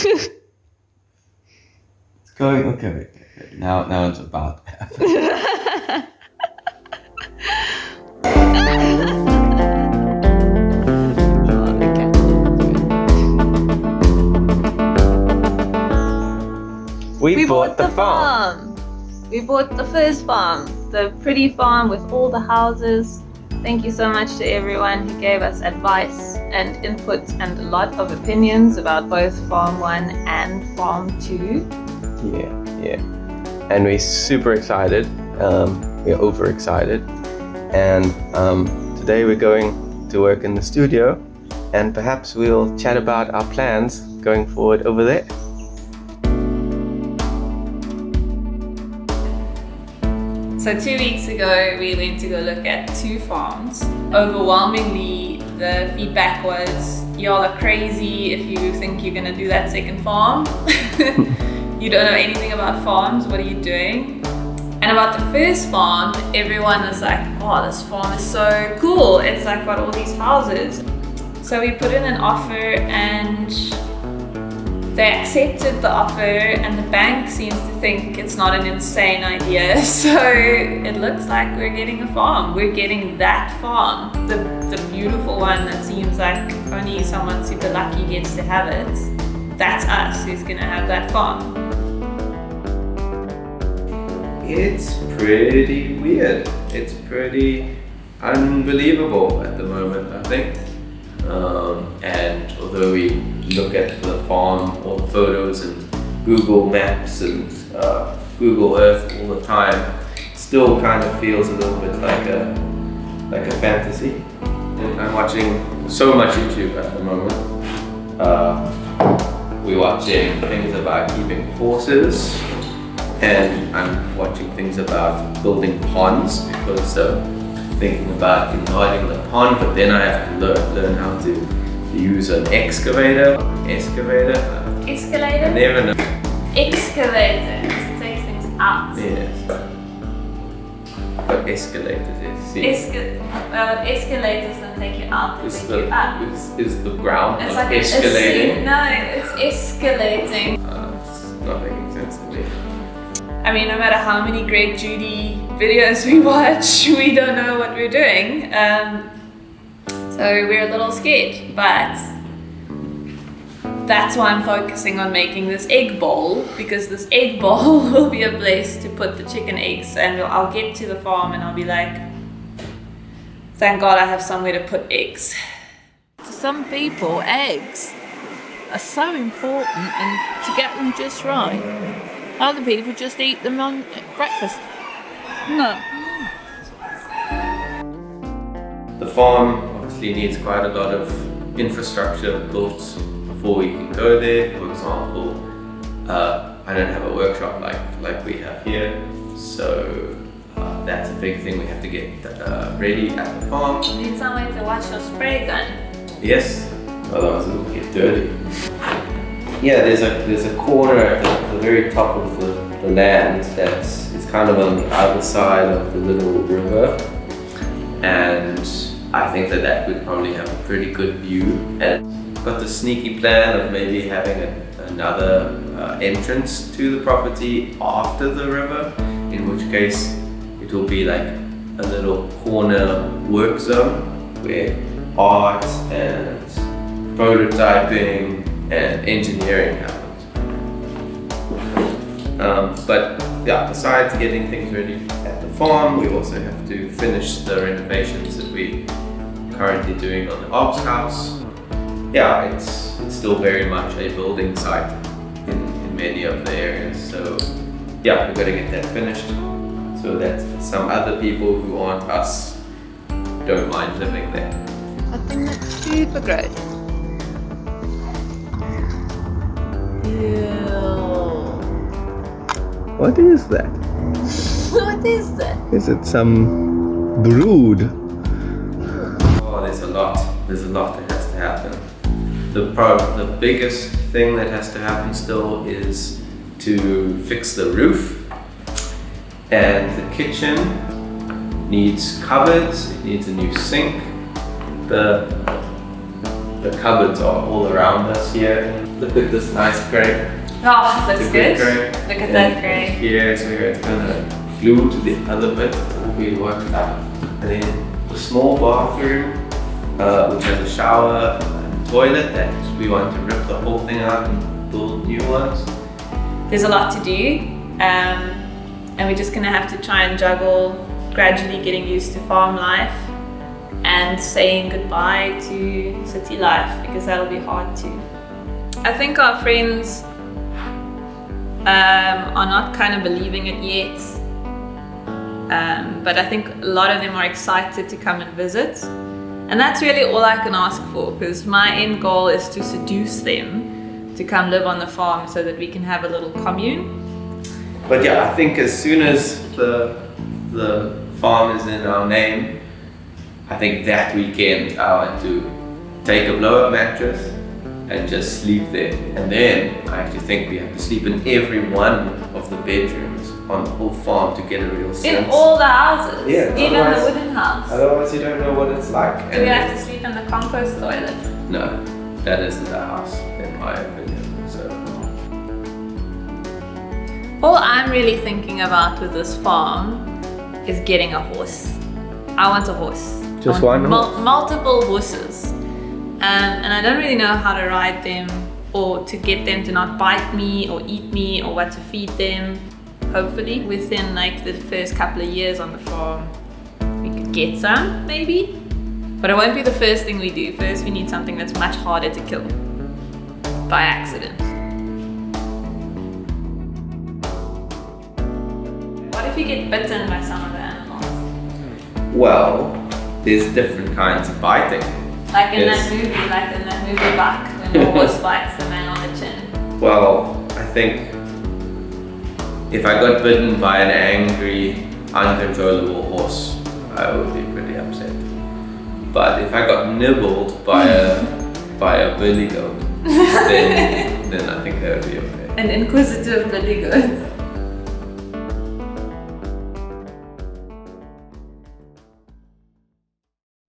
It's going okay. Now it's about to happen. We bought the farm. We bought the first farm, the pretty farm with all the houses. Thank you so much to everyone who gave us advice and input and a lot of opinions about both Farm 1 and Farm 2. Yeah. And we're super excited. We're overexcited. And today we're going to work in the studio, and perhaps we'll chat about our plans going forward over there. So 2 weeks ago, we went to go look at 2 farms. Overwhelmingly, the feedback was, y'all are crazy if you think you're gonna do that second farm. You don't know anything about farms, what are you doing? And about the first farm, everyone was like, oh, this farm is so cool. It's like got all these houses. So we put in an offer and they accepted the offer, and the bank seems to think it's not an insane idea. So it looks like we're getting a farm. We're getting that farm, the beautiful one that seems like only someone super lucky gets to have it. That's us who's gonna have that farm. It's pretty weird. It's pretty unbelievable at the moment, I think. And although we look at the farm, all the photos and Google Maps and Google Earth all the time, it still kind of feels a little bit like a fantasy. And I'm watching so much YouTube at the moment. We're watching things about keeping horses, and I'm watching things about building ponds because thinking about enlarging the pond, but then I have to learn how to use an excavator. Escalator? I never know. Excavator, it takes things out. Yes. But escalators is. Escalators don't take you out, they take you up. Is the ground It's not like escalating? No, it's escalating. It's not making sense to me. I mean, no matter how many Great Judy videos we watch, we don't know what we're doing. So we're a little scared, but that's why I'm focusing on making this egg bowl, because this egg bowl will be a place to put the chicken eggs, and I'll get to the farm and I'll be like, thank God I have somewhere to put eggs. To some people, eggs are so important, and to get them just right. Other people just eat them on breakfast. No. The farm obviously needs quite a lot of infrastructure built before we can go there. For example, I don't have a workshop like we have here, so that's a big thing we have to get ready at the farm. You need somewhere to wash your spray gun. Yes, otherwise it will get dirty. Yeah, there's a corner at the very top of the land that's kind of on the other side of the little river, and I think that would probably have a pretty good view. And got the sneaky plan of maybe having another entrance to the property after the river, in which case it will be like a little corner work zone where art and prototyping and engineering happens. But yeah, besides getting things ready at the farm, we also have to finish the renovations that we're currently doing on the ops house. Yeah, it's still very much a building site in many of the areas. So yeah, we've got to get that finished so that some other people who aren't us don't mind living there. I think that's super great. What is that? What is that? Is it some brood? Oh, there's a lot that has to happen. The biggest thing that has to happen still is to fix the roof, and the kitchen needs cupboards, it needs a new sink. The the cupboards are all around us here. Look at this nice grape. Oh, looks It's a good. grape. Look at that grape. Here's where it's gonna glue to the other bit. It will be worked out. And then the small bathroom, which has a shower and toilet that we want to rip the whole thing out and build new ones. There's a lot to do, and we're just gonna have to try and juggle gradually getting used to farm life and saying goodbye to city life, because that'll be hard too. I think our friends are not kind of believing it yet, but I think a lot of them are excited to come and visit, and that's really all I can ask for, because my end goal is to seduce them to come live on the farm so that we can have a little commune. But yeah, I think as soon as the farm is in our name, I think that weekend I want to take a blow-up mattress and just sleep there. And then I actually think we have to sleep in every one of the bedrooms on the whole farm to get a real sense. In all the houses, Yeah, even the otherwise- wooden house. Otherwise you don't know what it's like. Do we have to sleep in the compost toilet? No, that isn't a house in my opinion. So All I'm really thinking about with this farm is getting a horse. I want a horse. Just I want one horse? Multiple horses. And I don't really know how to ride them or to get them to not bite me or eat me or what to feed them. Hopefully within like the first couple of years on the farm we could get some, maybe. But it won't be the first thing we do. First we need something that's much harder to kill by accident. What if you get bitten by some of the animals? well, there's different kinds of biting. Like in Yes. that movie Buck, when the horse bites the man on the chin. Well, I think if I got bitten by an angry, uncontrollable horse, I would be pretty upset. But if I got nibbled by a billy goat, then I think that would be okay. An inquisitive billy goat.